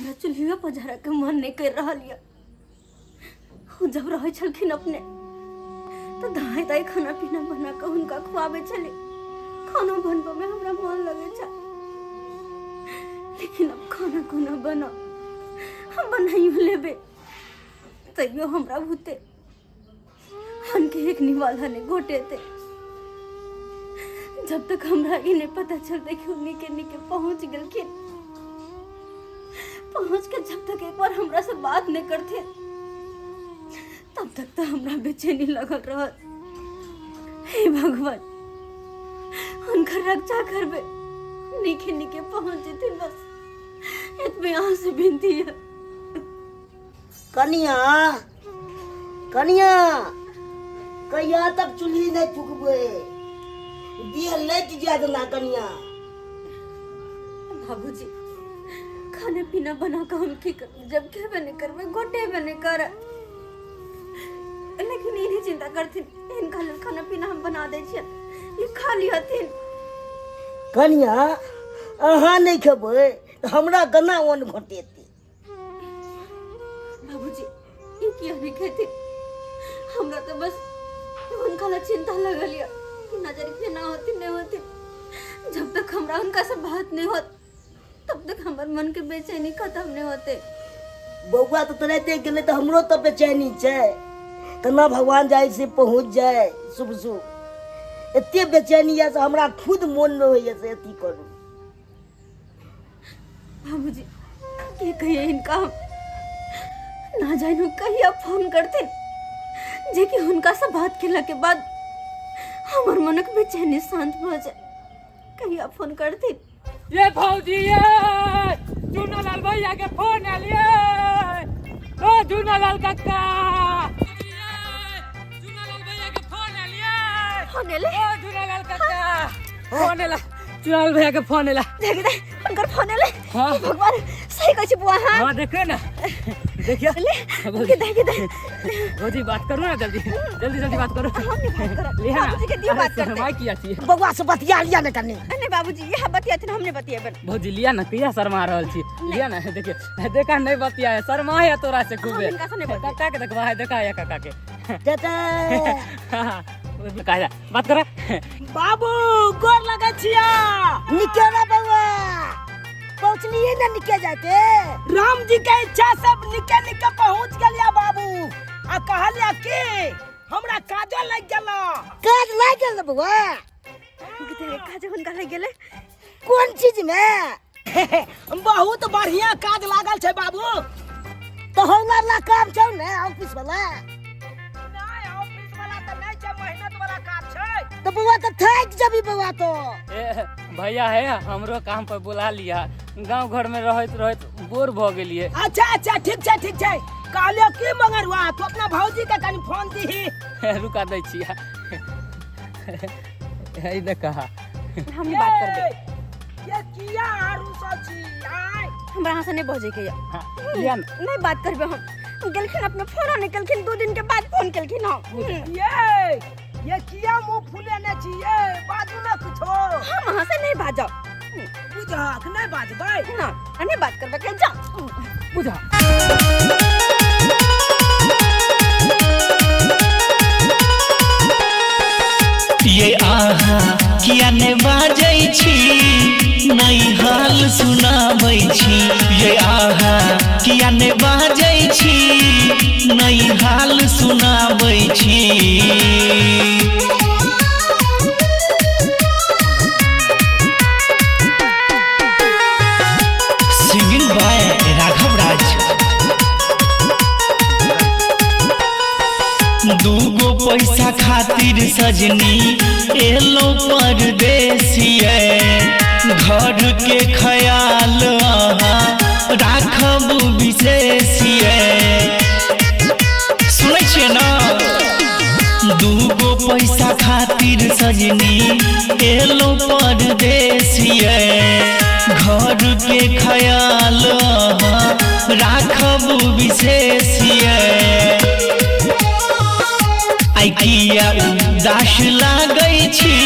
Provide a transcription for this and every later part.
हमरा चूल्हिया पजारा के मन नहीं कर रहा लिया। जब रहे छलखिन अपने तो दाई दाई खाना पीना बना के उनका खुआबे चले। खाना बनबे में हमरा मन लगे छा, लेकिन अब खाना कोना बना हम बनाइयो लेबे तैयो हमरा भूते हन के एक निवाला ने घोटे थे। जब तक हमरा ये नहीं पता चलते कि उन्हीं के निके पहुंच गलखिन, पहुंच के जब तक एक बार हमरा से बात नहीं करते तब तक तो हमरा बेचैनी लगल रहत। हे भगवान उनका रक्षा करबे, निके निके पहुंच जेते बस इतने यहाँ से बिनती है। कनिया कनिया कहिया तक चूल्ही नहीं फूकबे, दिया लेट जात ना कनिया। बाबूजी खाना पीना बना कर हम की कर, जब खेबे नहीं करबे गोटे में नहीं कर, लेकिन इन्हें चिंता करथिन इनका खाना पीना हम बना दे छियन, ये खा लियथिन। कनिया अहाँ नहीं खेबे तो हमरा गना ओन घोटेती। बाबूजी ये किया नहीं कहते, हमरा तो बस उनका ला चिंता लगल या नजर के ना होती नहीं होती। जब तक हमरा उनका से बात नहीं होत तब तक हमर मन के बेचैनी खत्म नहीं होते। बउआ तो तरहते गेले तो हमरो तो बेचैनी छे, कना भगवान जाए से पहुंच जाए शुभ शुभ। एते बेचैनी है से हमरा खुद मन में होइए से एती करू। बाबूजी ये कहिए इनका हम ना जानो कहिया फोन करते जे कि उनका से बात केला के बाद हमर मन के बेचैनी शांत हो जाए, कहिया फोन करते। ये भौजी ये जूनालाल भैया के फोन आलिए। ओ जूनालाल काका जूनालाल भैया के फोन आलिए। फोन ले ओ जूनालाल काका फोन आला, जूनालाल भैया के फोन आला। देख दे उनकर फोन ले। हाँ भगवान सही कह छी बुआ। हां देखो ना, देखिए ले के दे भौजी बात करो ना, जल्दी जल्दी जल्दी बात करो। हम नहीं बात करो, ले बाबूजी के दियो बात करते। माई किया थी बउआ से बतिया लिया न कनी। नहीं बाबूजी यह बतियाथिन हमने बतियाबन। भौजी लिया ना, किया शर्मा रहल छी, लिया ना। देखिए देखा नहीं बतिया है, शर्मा है तोरा से खूबे। इनका से नहीं बतिया। काका के देखवा है, देखा है काका के। चाचा काया बात कर। बाबू गोर लगे छिया। निके ना बउआ पहुंचलिए ना, निके जाते राम जी के इच्छा सब निके निके पहुंच गलिया बाबू। आ कहलिया कि हमरा काजो लग गेला। काज लग गेल बउआ? काज उनका लग गेले कौन चीज में? बहुत बढ़िया काज लागल छे बाबू। तो हमरा ला काम छौ ने ऑफिस वाला? नहीं ऑफिस वाला तो नहीं छे, मेहनत वाला काम छे। तो बउआ तो थक जबी बउआ तो। ए भैया है हमरो काम पर बुला लिया, गांव घर में रहत रहत बोर भ गेलिए। अच्छा अच्छा ठीक छे ठीक छे। कहलियो की मगर हुआ तो अपना भौजी के कनी फोन दीही। रुका दै छिया। ए देखा हम बात करबे। ये किया आरू सची आय हमरा यहाँ से नहीं पहुंचे के हां लिया ना। नहीं बात करबे हम गेलखिन अपने फोन निकलखिन 2 दिन के बाद फोन केलखिन। हम ये किया मुंह फूले ने छिए बाजू ना कुछो। हम वहां से नहीं भाजो बुझा कि नहीं बाजबै ना, नहीं बात करबे के जा बुझा। ये आहा किया ने बाजै छी, नई हाल सुनाबै छी। ये आहा किया ने बाजै छी, नई हाल सुनाबै छी। सिंगिंग बाय राघव राज। दूगो पैसा खातिर सजनी एलो परदेसिए, घर के ख्याल राखब विशेषिए। सुनै छियै ना? दूगो पैसा खातिर सजनी एलो परदेसिए, घर के ख्याल राखब विशेषिए। आई किया उदास लागै छी,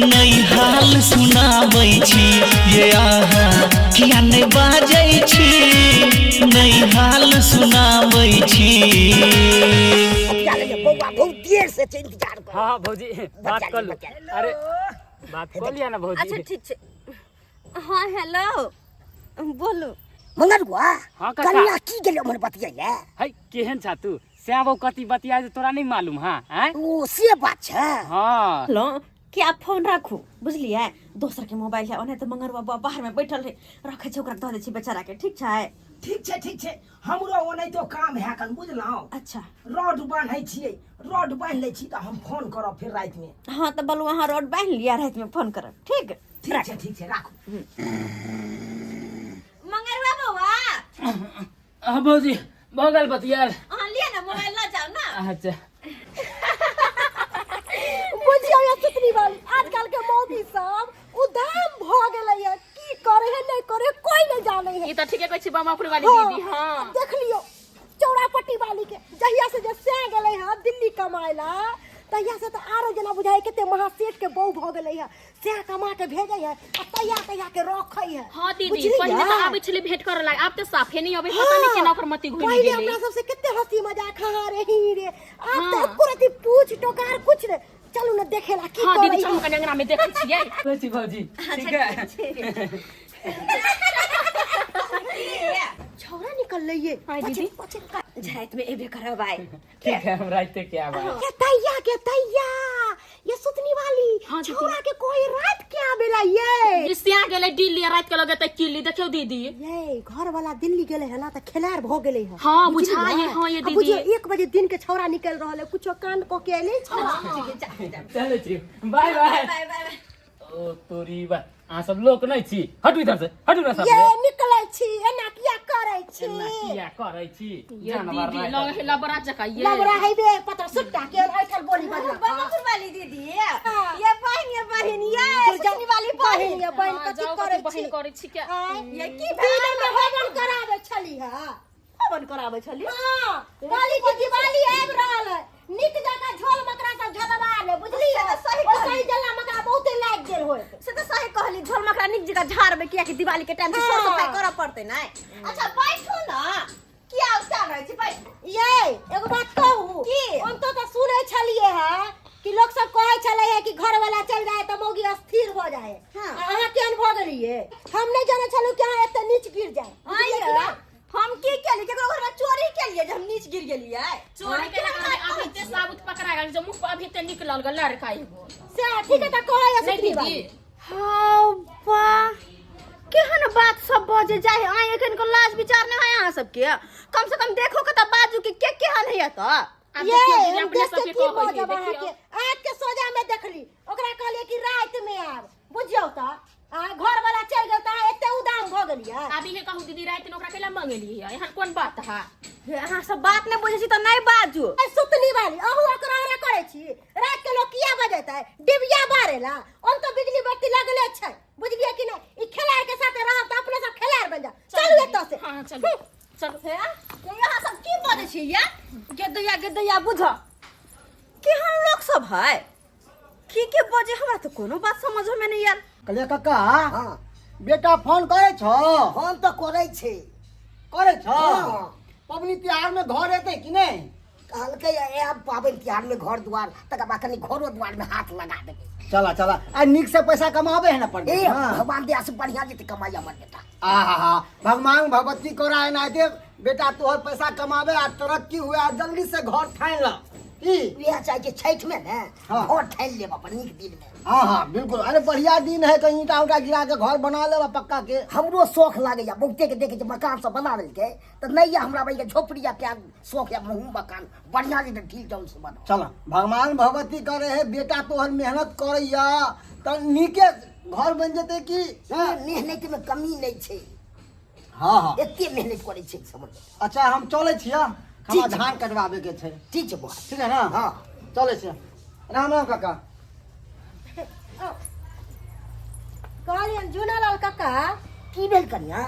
नई हाल सुनाबै छी। ये आहा किया ने बाजै छी, से इंतजार कर। हाँ भौजी बात कर लो। अरे बात कर लिया ना भौजी। अच्छा ठीक है। हाँ हेलो बोलो। मंगल गुआ हाँ काका। कन्या की गेलो मन बतियाइले। है केहन छा तू श्याम कति बतिया तोरा नहीं मालूम। हाँ ओ से बात छै। हाँ लो कि आप फोन राखू बुझलिए दोसर के मोबाइल है ओने तो मंगरवा बाहर में बैठल है रखे छै ओकरा द दे छी बेचारा के ठीक छै। ठीक छै हमरो ओने तो काम है कन बुझलौ। अच्छा रोड बांधै छियै रोड बांध ले छी त हम फोन करब फिर रात में। हाँ तो बोलू वहाँ रोड बांध लिया रात में फोन करब ठीक ठीक छै राखू। मंगरवा बउआ। हाँ भौजी बगल बतियाल। हाँ लिया ना मोबाइल ला जाओ ना। अच्छा बुझियो या कितनी बार आजकल के मौगी सब उदाम भ गेलै है की करे है नहीं करे कोई नहीं जाने है। ई तो ठीके कहै छी बामापुर वाली दीदी। हाँ देख लियो चौरापट्टी वाली के जहिया से जे से गेलै है दिल्ली कमाइला तहिया से तो आरो जना बुझाई केते महासेठ के बहू भ गेलै है से कमा के भेजै है आ तैया के रखै है। हाँ दीदी पहले तो आबै छले भेंट करे लाग अब तो साफे नहीं आबै पता नहीं केना ओकर मति घुमि पहले गेलै। अपना सबसे केते हंसी मजाक हाँ रे ही रे अब तो पूरा पूछ टोकार कुछ रे। चलू ना देखेला की हाँ दीदी करै चलू कने अंगना में देखै छियै। भौजी भौजी ठीक है। छौरा निकल लइए। हाँ दीदी रात में एबे करब आई। ठीक है हम राइते क्या बात। के तैया ये सुतनी वाली हाँ दीदी। छौरा के कोई रात के आबेला ये। इससे गेलै दिल्ली रात के लगे त किल्ली देखियो दीदी। ये घर वाला दिल्ली गेले है ना त खेलार भ गेले है। हाँ बुझाई हाँ ये दीदी। बुझियो 1 बजे दिन के छौरा निकल रहल है कुछो कान को के नहीं छौरा। चलो छी बाय बाय। Bye bye. ओ तोरी बा आ सब लोग नहीं छी हटू इधर से हटू ना सब। ये निकलै छी एना किया करै छी। एना किया करै छी ये दीदी लगे लबरा जका ये। लबरा है बे पता सुट्टा के ऐठल बोली बजला। बामापुर वाली दीदी ये बहन ये सुतनी वाली बहन ये बहन हाँ, कथि जाओ करै कथि छी। बहन करै छी क्या। ये की दिन में हवन करावे छली है। हवन कराबै छली। हां काली की दिवाली आबि रहल है निक जका झोल मकरा सब झलवा ले बुझली से तो सही ओ सही जल्ला मकरा बहुते लाग गेल होय। से तो सही कहली झोल मकरा निक जगह झाड़बे किया कि दिवाली के टाइम से साफ सफाई करऽ पड़ते ना। अच्छा बैठो ना किया उतार रहे छी बैठ। ये एगो बात कहू की? हम तो सुनै छलिए है कि लोग सब कहै छले है कि घर वाला चल जाए तो मौगी अस्थिर हो जाए। हाँ। अहाँ केहन भ गेलिए हम नहीं जाने छलु कि अहाँ एते नीच गिर जाए। बुझलिए कि ना? हम की केली केकरो घर में चोरी केलिए जे हम नीच गिर गेलिए। चोरी के लगा अभी ते साबुत पकड़ा गेल जो मुंह पर अभी ते निकलल गल लड़का एगो। से ठीक है त कहै नहीं सुतनी दीदी बाली। हाँ बा केहन बात सब बजे जाए आए एखन को लाज विचार नहीं है अहाँ सबके कम से कम देखो के त बाजू के केहन है त। अब ये देखियो दीदी हम अपने देख सब के के की कहै मजा बना के देखियो। आँख के सोजा में देखली ओकरा कहलिए कि रात में आब बुझियो त घर वाला चल गेल त एते उदाम भ गेलिए। अभी के कहू दीदी रात में ओकरा केला मंगेली है यहाँ कौन बात है। अहाँ सब बात नहीं बुझे छी त नहीं बाजू। ए सुतनी वाली अहू ओकरा रे करे छी रात के लोग किया बजेता है डिबिया बारेला ओन तो बिजली बत्ती लगले छै बुझलिए कि नहीं। ई खेलार के साथे रहब त अपने सब खेलार बन जा। चलू एत से। हाँ चलो चलो है ये यहाँ सब की बजे छी ये गेदैया बुझ केहन लोग सब है की बजे हमरा तो कोनो बात समझ में नहीं आयल। कले काका बेटा फोन करे छो। हम तो करे छी करे छो हाँ। पबनी त्योहार में घर एते कि नहीं। कहलकै ए पाबनि तिहार में घर द्वार तकर बाद कनी घरो द्वार में हाथ लगा देबै। चला चला आ निक से पैसा कमावे है ना ए पंडित। हाँ। भगवान दया से बढ़िया जेते कमाई हमर बेटा। आहा भगवान भगवती कोरा ना दे बेटा तोहर पैसा कमावे आ तरक्की हुए आ जल्दी से घर ठान ल की। बियाह चाहिए छठ में ना हाँ। घर ठान लेब अपन निक दिन में। हाँ हाँ बिल्कुल अरे बढ़िया दिन है कहीं ईटा उटा गिरा के घर बना ले पक्का के। हमरो शौक लागे या बहुते के देखे मकान सब बना लेलकै त नहीं हमरा भाई के झोपड़ी या क्या शौक या मुंह मकान बढ़िया जे ठीक ढंग से बना। चला भगवान भगवती करे है बेटा तोहर मेहनत करैया त नीके घर बन जेते की। मेहनत में कमी नहीं छै। हाँ हाँ एते मेहनत करे छै समझ। अच्छा हम चले छिया ठीक हमरा छै। धान कटवावे के छै। ठीक छै बुआ। ठीक है ना। हाँ। चले छिया राम राम काका। कहलियन जुनालाल काका की भेल कन्या।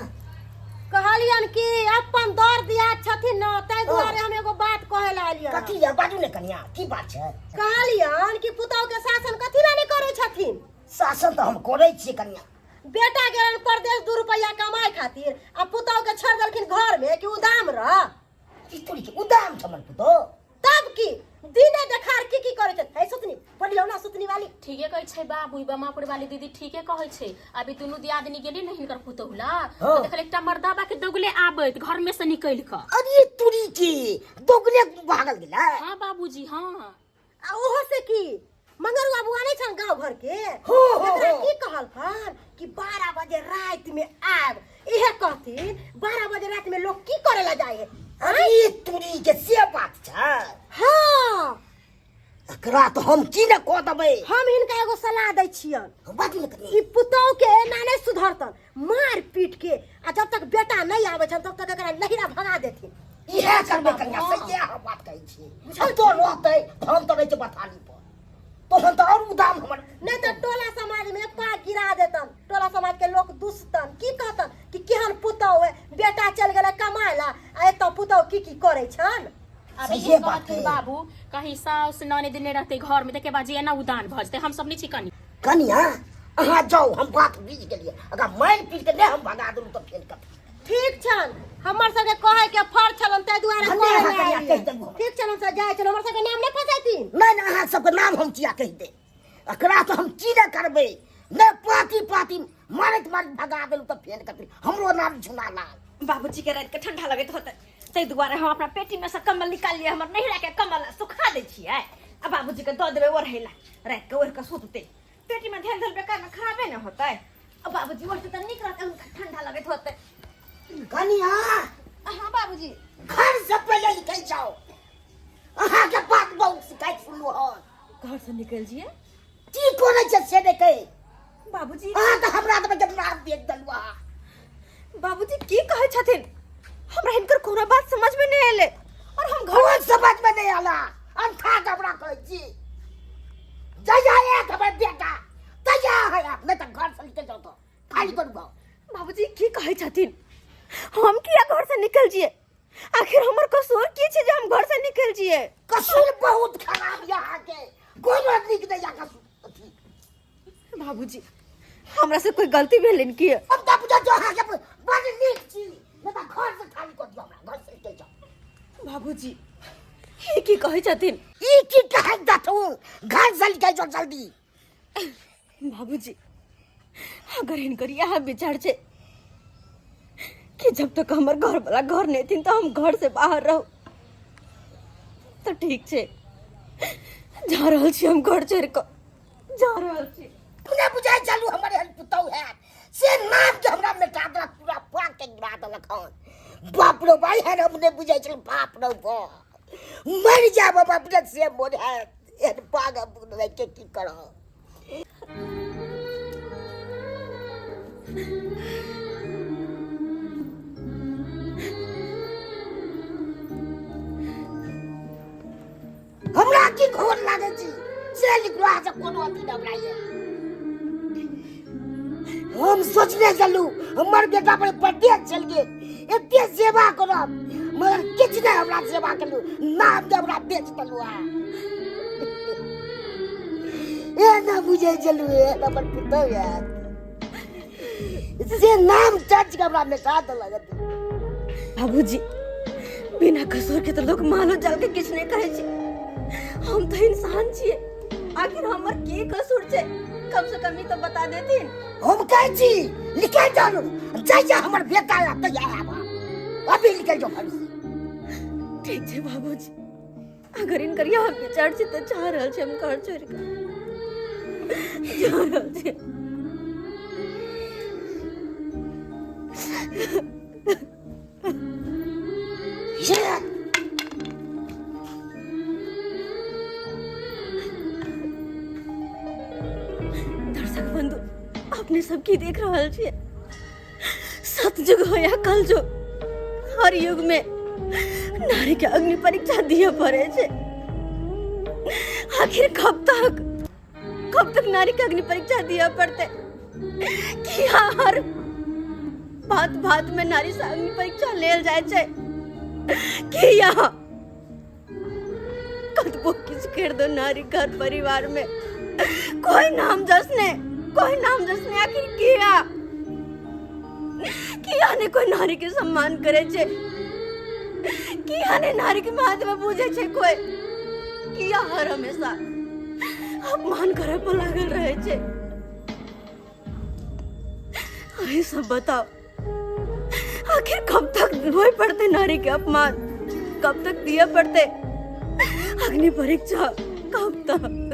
कहलियन कि अपन दर दिया छथिन न तै दुआरे हम एगो बात कहे ला आलियन। कथी या बाजू ने कन्या की बात छै। कहलियन कि पुतौ के शासन कथी ला नहीं करे छथिन। शासन तो हम करे छियै कन्या। बेटा गेलन परदेश 2 रुपया कमाए खातिर आ पुतौ के छोड़ देलखिन घर में कि उदाम रह। की तोरी के उदाम छमन पुतो। तब की दिने देखार की करे छै है सुतनी पढ़ियो ना सुतनी वाली ठीके कहै छै बाबू ई बमापुर वाली दीदी ठीके कहै छै अभी दुनू दियादनी गेली न हिनकर पुतौला हाँ। देखल एकटा मर्दाबा के दोगले आबैत घर में से निकल क अरे तुरी की दोगले भागल गेला हां बाबूजी हां आ ओहो से की मंगरुआ बुआ नहीं छन गांव भर के हो एकरा की कहल खन कि 12 बजे रात में आब इहे कहथिन 12 बजे रात में लोग की करे ला जाए अरे तुरी के से बात छै हां एकरा तो हम की न कह देबै हम हिनका एगो सलाह दै छियन बात न करी ई पुतौ के एना नहीं सुधरतन मार पीट के आ जब तक बेटा नहीं आबै छन तब तक एकरा लहिरा भगा देथिन इहे करबे कन्या सही हम बात कहै छी हम तो रहतै हम तो नहीं छै बताली पर तो हम तो और उदाम हमर नहीं तो टोला समाज में पा गिरा देतन टोला समाज के लोग दुष्टन की कहतन कि केहन पुतौ है बेटा चल गेलै कमाला आ एतो पुतौ की करे छन अभी ये कहथिन बाबू कहीं साउस नानी दिन रहते घर में देखे बाजी एना उदान भजते हम सब नहीं चिकनी कन्या अहाँ जाओ हम बात बीज गेलिए अगर मार पीट के नहीं हम भगा दूं तो फेल कर ठीक छन हमर सके कहे के फर छलन ते दुआरे कहे ठीक छन से जाय छन हमर सके नाम नहीं फसाइती नहीं नहीं अहाँ सबके नाम हम किया कह दे एकरा तो हम की न करबे ने पाती मारत भगा देलु तो फेल कर हमरो नाम झुनाला बाबूजी के रात के ठंडा लगत होते तै दुआरे हम अपना पेटी में से कम्बल निकाल लिए हमर नहिरा के कम्बल सुखा दे छियै अब बाबूजी के दऽ देबै ओढ़ैला रात के ओढ़ के सुतते पेटी में ध्यान धल बेकार में खराबे न होतै अब बाबूजी ओढ़ते त नीक रहते उनका ठंडा लगत होते कन्या हां बाबूजी घर से पहले निकल जाओ अहाँ के बात बहुत शिकायत सुनो हो घर से निकल जिए की कोने छै से देखे बाबूजी अहाँ तो हमरा त के नाम देख दलवा बाबूजी की कहै छथिन हमरा हिनकर कोनो बात समझ में नहीं एले और हम घर घर समझ में नहीं आला अंथा घबरा कहै छी जया एक हमर बेटा तया है आप नहीं तो घर से निकल जाओ तो खाली करू बाबूजी की कहै छथिन हम किया घर से निकल जिए आखिर हमर कसूर की छै जे हम घर से निकल जिए कसूर बहुत खराब यहाँ के कोई बात नहीं कि या कसूर बाबूजी हमरा से कोई गलती भेलन की अब तब जो अहाँ के बड़ नीक छी नहीं तो घर से खाली कर दियो हमरा घर से निकल जाओ बाबूजी ये की कहै छथिन ई की कहै दथू घर से निकल जाओ जल्दी बाबूजी अगर हिनकर यह विचार छै कि जब तक हमर घर वाला घर नहीं थी तो हम घर से बाहर रहो तो ठीक छै जा रहल छी हम घर छोड़ के जा रहल छी पुने बुझाई चलू हमरे हल पुतौ है से नाम के हमरा मिटा दला पूरा पाक के गिरा दलक हन बाप रे भाई है हमने बुझाई चल बाप रे बा मर जा बाबा अपने से मोर है एन पागा बुन के की करो हमरा की घोर लागे छी से लिखवा से कोनो अथी न बनाइए हम सोचने चलू हमर बेटा पर बर्थडे चल गे एते सेवा करब मगर किछ नै हमरा सेवा कलू नाम दे हमरा बेच दलू आ ए ना बुझे चलू ए हमर पुतौ यार से नाम चर्च के हमरा मिटा दलक बाबूजी बिना कसूर के तो लोग मानो जल के किछ नहीं कहै छै हम तो इंसान छिए आखिर हमर की कसूर छै कम से कम ही तो बता देथिन हम कहै छी निकल जाओ जैसा हमर बेटा आ तो या आबा अभी निकल जाओ घर से ठीक छै बाबूजी अगर इनकर यहाँ विचार छै तो जा रहल छै हम घर छोड़ के जा रहल छै दर्शक बंधु अपने सबकी देख रहल छियै सतयुग हो या कलयुग हर युग में नारी के अग्नि परीक्षा दिए पड़े छै आखिर कब तक नारी के अग्नि परीक्षा दिए पड़ते कि हर बात में नारी से अग्नि परीक्षा लेल जाय छै कि यहाँ कतबो किछु कर दो नारी घर परिवार में कोई नाम जसने आखिर किया ने कोई नारी के सम्मान करे छे किया ने नारी के महत्व बुझे छे कोई किया हर हमेशा अपमान करे पर लागल रहे छे। अरे सब बताओ, आखिर कब तक होए पड़ते नारी के अपमान, कब तक दिए पड़ते अग्नि परीक्षा, कब तक?